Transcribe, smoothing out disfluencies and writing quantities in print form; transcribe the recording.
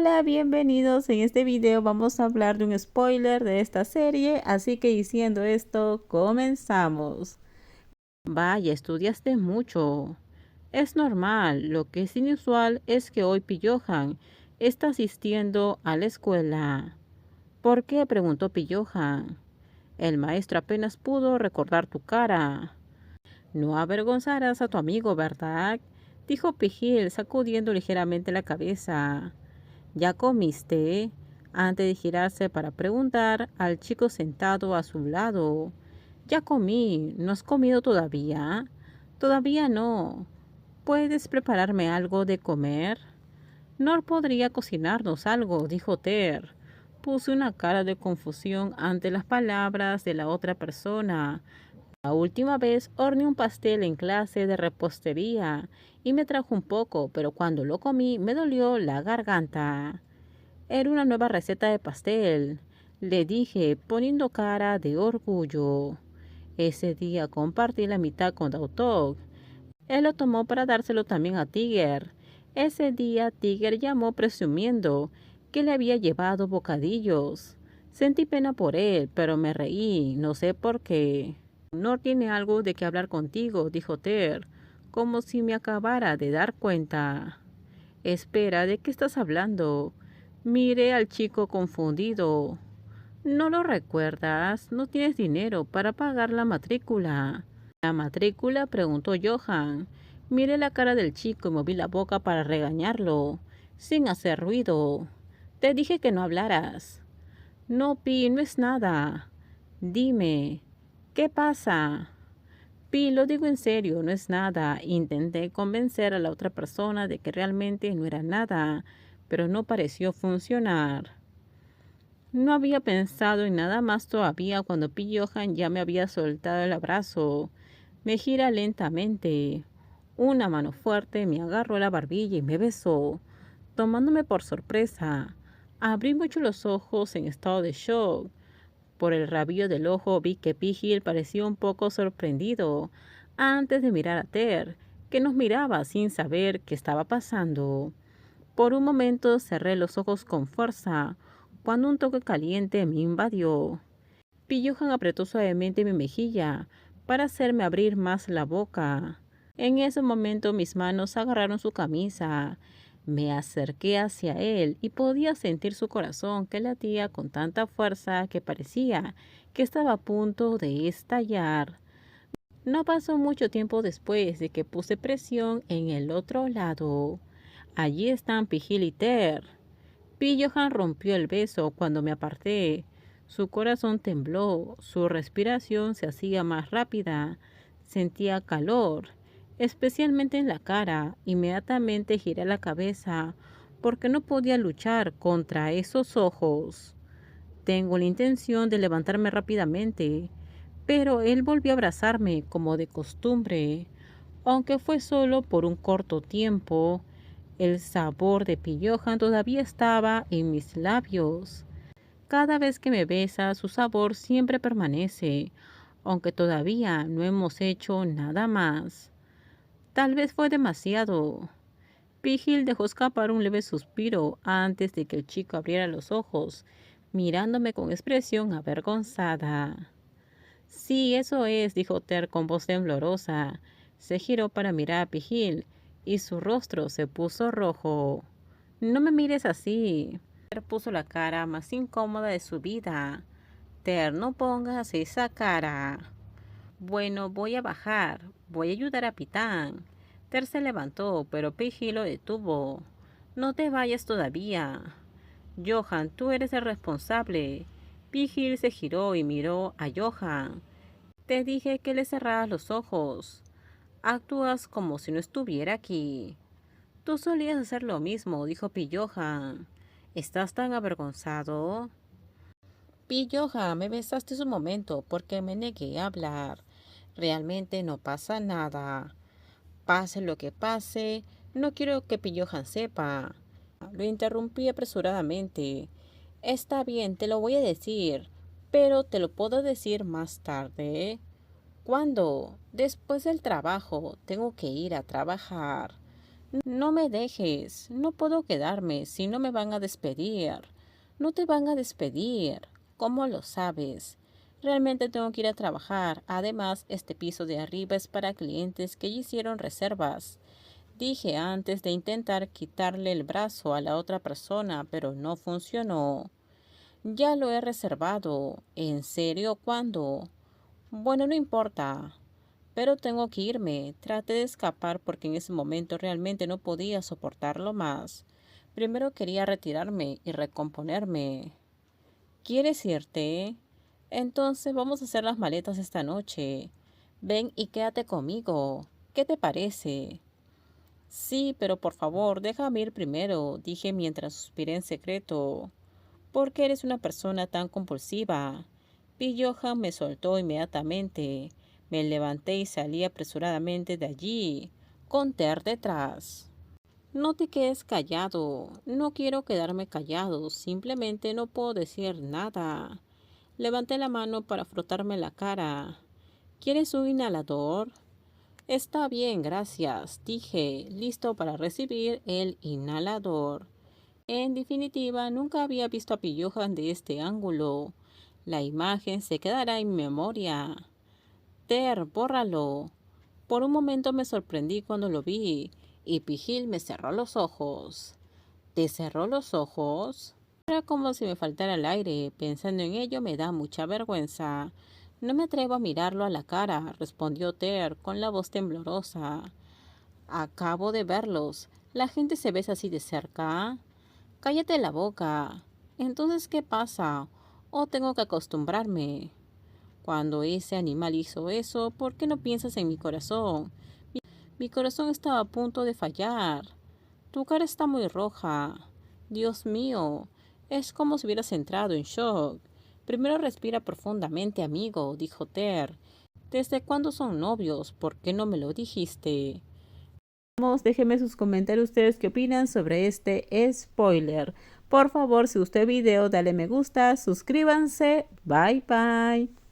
Hola, bienvenidos. En este video vamos a hablar de un spoiler de esta serie, así que diciendo esto, comenzamos. Vaya, estudiaste mucho. Es normal, lo que es inusual es que hoy Pillohan está asistiendo a la escuela. ¿Por qué?, preguntó Pillohan. El maestro apenas pudo recordar tu cara. No avergonzarás a tu amigo, ¿verdad?, dijo Pijil sacudiendo ligeramente la cabeza. ¿Ya comiste?, antes de girarse para preguntar al chico sentado a su lado. Ya comí. ¿No has comido todavía? Todavía no. ¿Puedes prepararme algo de comer? Nor podría cocinarnos algo, dijo Ter. Puso una cara de confusión ante las palabras de la otra persona. La última vez horneé un pastel en clase de repostería y me trajo un poco, pero cuando lo comí me dolió la garganta. Era una nueva receta de pastel, le dije, poniendo cara de orgullo. Ese día compartí la mitad con Dautog. Él lo tomó para dárselo también a Tiger. Ese día Tiger llamó presumiendo que le había llevado bocadillos. Sentí pena por él, pero me reí, no sé por qué. No tiene algo de qué hablar contigo, dijo Ter, como si me acabara de dar cuenta. Espera, ¿de qué estás hablando? Miré al chico confundido. ¿No lo recuerdas? No tienes dinero para pagar la matrícula. ¿La matrícula?, preguntó Johan. Miré la cara del chico y moví la boca para regañarlo, sin hacer ruido. Te dije que no hablaras. No, Pi, no es nada. Dime, ¿qué pasa? Pi, lo digo en serio, no es nada. Intenté convencer a la otra persona de que realmente no era nada, pero no pareció funcionar. No había pensado en nada más todavía cuando Pi Johan ya me había soltado el abrazo. Me gira lentamente. Una mano fuerte me agarró la barbilla y me besó, tomándome por sorpresa. Abrí mucho los ojos en estado de shock. Por el rabillo del ojo vi que Pigil parecía un poco sorprendido antes de mirar a Ter, que nos miraba sin saber qué estaba pasando. Por un momento cerré los ojos con fuerza, cuando un toque caliente me invadió. Pillujan apretó suavemente mi mejilla para hacerme abrir más la boca. En ese momento mis manos agarraron su camisa. Me acerqué hacia él y podía sentir su corazón que latía con tanta fuerza que parecía que estaba a punto de estallar. No pasó mucho tiempo después de que puse presión en el otro lado. Allí están Pijil y Ter. Pillohan rompió el beso cuando me aparté. Su corazón tembló, su respiración se hacía más rápida. Sentía calor, especialmente en la cara. Inmediatamente giré la cabeza porque no podía luchar contra esos ojos. Tengo la intención de levantarme rápidamente, pero él volvió a abrazarme como de costumbre. Aunque fue solo por un corto tiempo, el sabor de Pillohan todavía estaba en mis labios. Cada vez que me besa, su sabor siempre permanece, aunque todavía no hemos hecho nada más. Tal vez fue demasiado. Pigil dejó escapar un leve suspiro antes de que el chico abriera los ojos, mirándome con expresión avergonzada. Sí, eso es, dijo Ter con voz temblorosa. Se giró para mirar a Pigil y su rostro se puso rojo. No me mires así. Ter puso la cara más incómoda de su vida. Ter, no pongas esa cara. Bueno, voy a bajar. Voy a ayudar a Pitán. Ter se levantó, pero Pigil lo detuvo. No te vayas todavía. Johan, tú eres el responsable. Pigil se giró y miró a Johan. Te dije que le cerraras los ojos. Actúas como si no estuviera aquí. Tú solías hacer lo mismo, dijo Pillohan. ¿Estás tan avergonzado? Pillohan, me besaste un momento porque me negué a hablar. Realmente no pasa nada. Pase lo que pase, no quiero que Pillohan sepa. Lo interrumpí apresuradamente. Está bien, te lo voy a decir, pero te lo puedo decir más tarde. ¿Cuándo? Después del trabajo. Tengo que ir a trabajar. No me dejes, no puedo quedarme, si no me van a despedir. No te van a despedir. ¿Cómo lo sabes? Realmente tengo que ir a trabajar. Además, este piso de arriba es para clientes que ya hicieron reservas. Dije antes de intentar quitarle el brazo a la otra persona, pero no funcionó. Ya lo he reservado. ¿En serio? ¿Cuándo? Bueno, no importa. Pero tengo que irme. Traté de escapar porque en ese momento realmente no podía soportarlo más. Primero quería retirarme y recomponerme. ¿Quieres irte? Entonces vamos a hacer las maletas esta noche. Ven y quédate conmigo. ¿Qué te parece? Sí, pero por favor, déjame ir primero, dije mientras suspiré en secreto. ¿Por qué eres una persona tan compulsiva? Johan me soltó inmediatamente. Me levanté y salí apresuradamente de allí, con Ter detrás. No te quedes callado. No quiero quedarme callado. Simplemente no puedo decir nada. Levanté la mano para frotarme la cara. ¿Quieres un inhalador? Está bien, gracias, dije, listo para recibir el inhalador. En definitiva, nunca había visto a Johan de este ángulo. La imagen se quedará en mi memoria. Ter, bórralo. Por un momento me sorprendí cuando lo vi, y Pijil me cerró los ojos. ¿Te cerró los ojos? Era como si me faltara el aire. Pensando en ello me da mucha vergüenza. No me atrevo a mirarlo a la cara, respondió Ter con la voz temblorosa. Acabo de verlos. ¿La gente se besa así de cerca? Cállate la boca. Entonces, ¿qué pasa? ¿O tengo que acostumbrarme? Cuando ese animal hizo eso, ¿por qué no piensas en mi corazón? Mi corazón estaba a punto de fallar. Tu cara está muy roja. Dios mío, es como si hubieras entrado en shock. Primero respira profundamente, amigo, dijo Ter. ¿Desde cuándo son novios? ¿Por qué no me lo dijiste? Déjenme sus comentarios ustedes qué opinan sobre este spoiler. Por favor, si gustó el video, dale me gusta, suscríbanse. Bye bye.